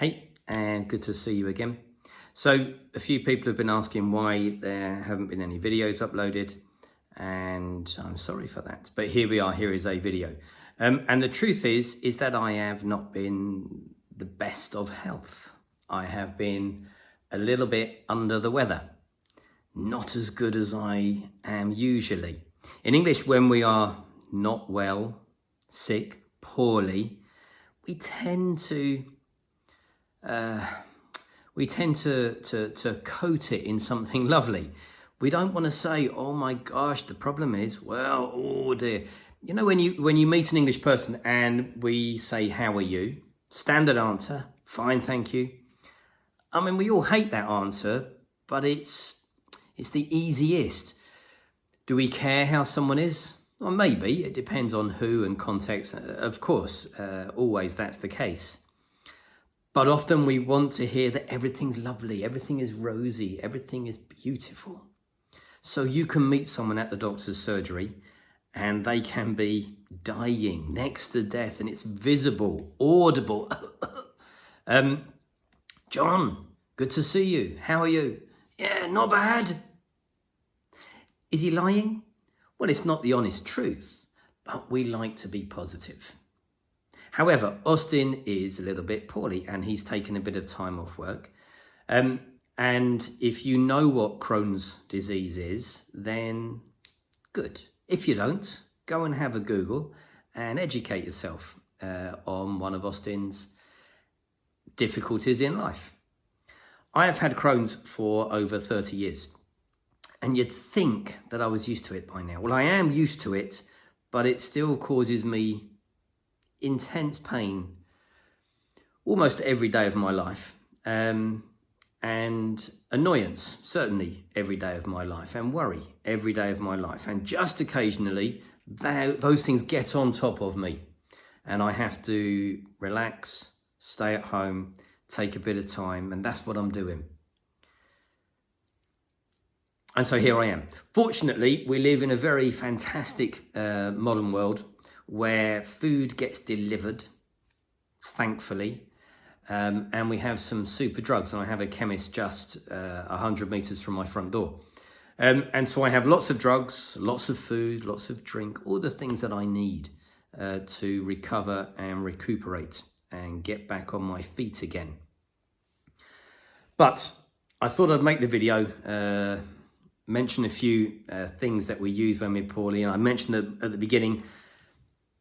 Hey, and good to see you again. So a few people have been asking why there haven't been any videos uploaded, and I'm sorry for that. But here we are, here is a video. And the truth is that I have not been the best of health. I have been a little bit under the weather. Not as good as I am usually. In English, when we are not well, sick, poorly, we tend to coat it in something lovely. We don't want to say, oh my gosh, the problem is, well, oh dear. You know, when you meet an English person and we say, how are you? Standard answer, fine, thank you. I mean, we all hate that answer, but it's the easiest. Do we care how someone is? Well, maybe. It depends on who and context. Of course, always that's the case. But often we want to hear that everything's lovely, everything is rosy, everything is beautiful. So you can meet someone at the doctor's surgery and they can be dying next to death and it's visible, audible. John, good to see you. How are you? Yeah, not bad. Is he lying? Well, it's not the honest truth, but we like to be positive. However, Austin is a little bit poorly and he's taken a bit of time off work. And if you know what Crohn's disease is, then good. If you don't, go and have a Google and educate yourself on one of Austin's difficulties in life. I have had Crohn's for over 30 years. And you'd think that I was used to it by now. Well, I am used to it, but it still causes me intense pain almost every day of my life, and annoyance certainly every day of my life, and worry every day of my life, and just occasionally those things get on top of me and I have to relax, stay at home, take a bit of time, and that's what I'm doing. And so here I am. Fortunately, we live in a very fantastic modern world where food gets delivered, thankfully, and we have some super drugs. And I have a chemist just 100 meters from my front door. And so I have lots of drugs, lots of food, lots of drink, all the things that I need to recover and recuperate and get back on my feet again. But I thought I'd make the video, mention a few things that we use when we're poorly. And I mentioned at the beginning,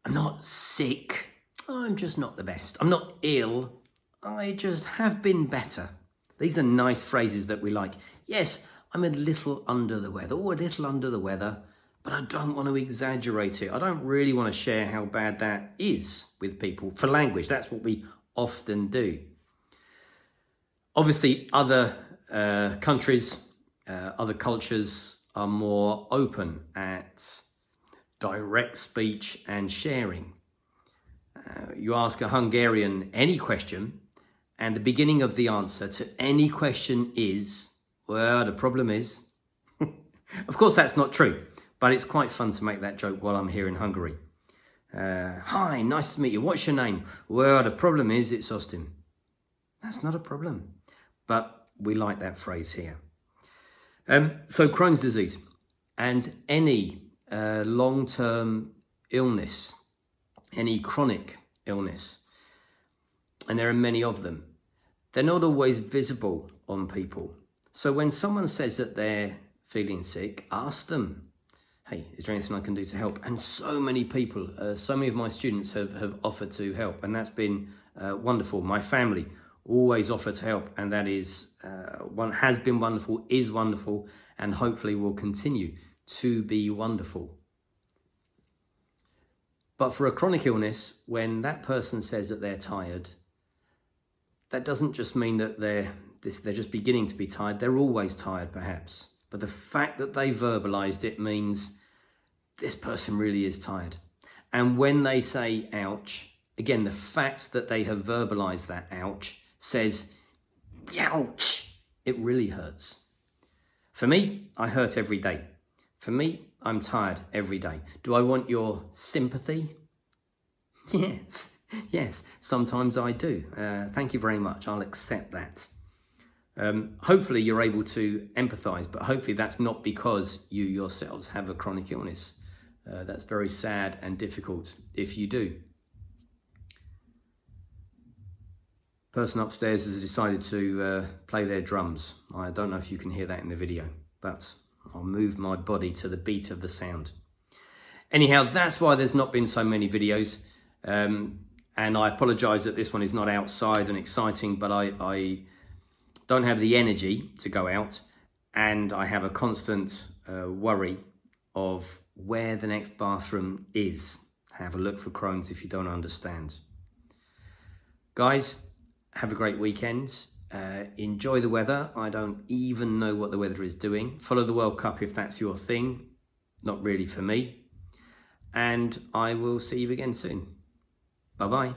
I'm not sick, I'm just not the best. I'm not ill, I just have been better. These are nice phrases that we like. Yes, I'm a little under the weather, or a little under the weather, but I don't want to exaggerate it. I don't really want to share how bad that is with people. For language, that's what we often do. Obviously, other countries, other cultures are more open at direct speech and sharing. You ask a Hungarian any question, and the beginning of the answer to any question is, well, the problem is. Of course, that's not true, but it's quite fun to make that joke while I'm here in Hungary. Hi, nice to meet you. What's your name? Well, the problem is, it's Austin. That's not a problem, but we like that phrase here. So Crohn's disease and any long-term illness, any chronic illness, and there are many of them, they're not always visible on people. So when someone says that they're feeling sick, ask them, hey, is there anything I can do to help? And so many people, so many of my students have offered to help, and that's been wonderful. My family always offer to help, and that is has been wonderful, is wonderful, and hopefully will continue to be wonderful. But for a chronic illness, when that person says that they're tired, that doesn't just mean that they're just beginning to be tired. They're always tired, perhaps. But the fact that they verbalized it means this person really is tired. And when they say ouch, again, the fact that they have verbalized that ouch says, ouch, it really hurts. For me, I hurt every day. For me, I'm tired every day. Do I want your sympathy? Yes. Yes, sometimes I do. Thank you very much. I'll accept that. Hopefully you're able to empathise, but hopefully that's not because you yourselves have a chronic illness. That's very sad and difficult if you do. Person upstairs has decided to play their drums. I don't know if you can hear that in the video, but I'll move my body to the beat of the sound. Anyhow, that's why there's not been so many videos. And I apologise that this one is not outside and exciting, but I don't have the energy to go out, and I have a constant worry of where the next bathroom is. Have a look for Crohn's if you don't understand. Guys, have a great weekend. Enjoy the weather. I don't even know what the weather is doing. Follow the World Cup if that's your thing. Not really for me. And I will see you again soon. Bye-bye.